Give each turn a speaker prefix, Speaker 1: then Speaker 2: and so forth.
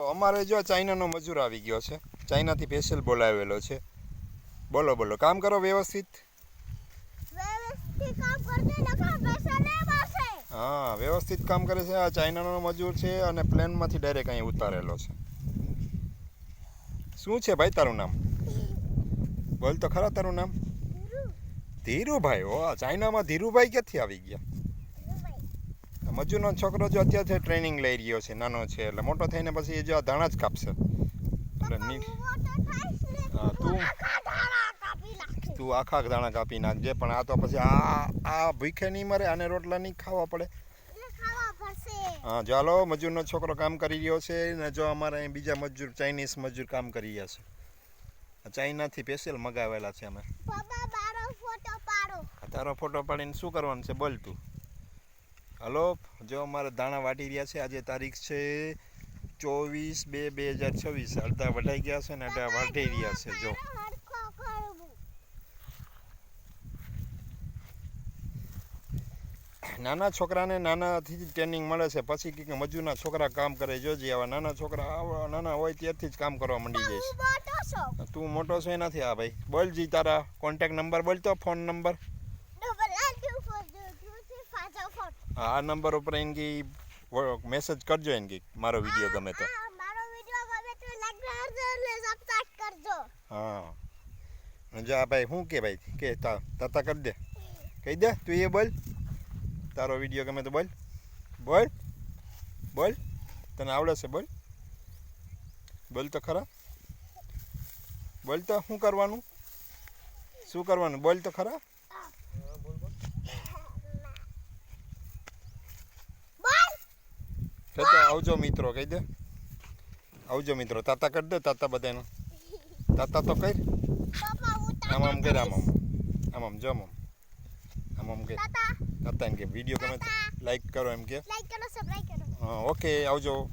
Speaker 1: અમારે જો ચાઇનાનો મજૂર આવી ગયો છે, ચાઇનાથી સ્પેશિયલ બોલાવેલો છે. બોલો બોલો, કામ કરો વ્યવસ્થિત. હા, વ્યવસ્થિત કામ કરે છે. આ ચાઇનાનો મજૂર છે અને પ્લેનમાંથી ડાયરેક્ટ અહીં ઉતારેલો છે. શું છે ભાઈ તારું નામ? બોલ તો ખરા તારું નામ. ધીરુભાઈ. ઓ, ચાઇનામાં ધીરુભાઈ ક્યાંથી આવી ગયા? મજૂરનો છોકરો જો અત્યારથી ટ્રેનિંગ લઈ રહ્યો છે, નાનો છે એટલે મોટો થઈને પછી એ જો આ ધાણા જ કાપશે. તું આખા દાણા કાપી નાખજે, પણ આ તો પછી આ ભૂખે નહીં મરે, આને રોટલા નહીં ખાવા પડે. હા, ચાલો, મજૂરનો છોકરો કામ કરી રહ્યો છે ને જો અમારે અહીં બીજા મજૂર, ચાઇનીઝ મજૂર કામ કરી રહ્યા છે. ચાઇનાથી સ્પેશિયલ મગાવેલા છે અમે. તારો ફોટો પાડીને શું કરવાનું છે બોલ તું. હલો, જો અમારે દાણા વાટી રહ્યા છે. આજે તારીખ છે 24/2/2026. અડધા વઢાઈ ગયા છે ને અડધા વાટી રહ્યા છે. જો નાના છોકરાને નાનાથી જ ટ્રેનિંગ મળે છે, પછી કંઈક મજૂરના છોકરા કામ કરે. જોજે આવા નાના છોકરા આવા નાના હોય ત્યારથી જ કામ કરવા માંડી જાય છે. તું મોટો છો એનાથી. હા ભાઈ, બોલ જી તારા કોન્ટેક્ટ નંબર બોલ તો, ફોન નંબર. આ નંબર ઉપર એનકી મેસેજ કરજો, એનકી મારો વિડીયો ગમે તો. હા, જા ભાઈ, શું કે ભાઈ કે તાતા કરી દે, કહી દે તું. એ બોલ, તારો વિડીયો ગમે તો બોલ. બોલ બોલ, તને આવડે છે? બોલ બોલ તો ખરા. બોલ તો શું કરવાનું, શું કરવાનું બોલ તો ખરા. તો આવજો મિત્રો, કહી દે આવજો મિત્રો. તાતા કરી દે, તાતા બધાનું તાતા તો કર. આમ આમ કર, આમ આમ આમ આમ જો આમ આમ કે તાતા એમ કે. વિડીયો ગમે તો લાઈક કરો એમ કે. હા, ઓકે, આવજો.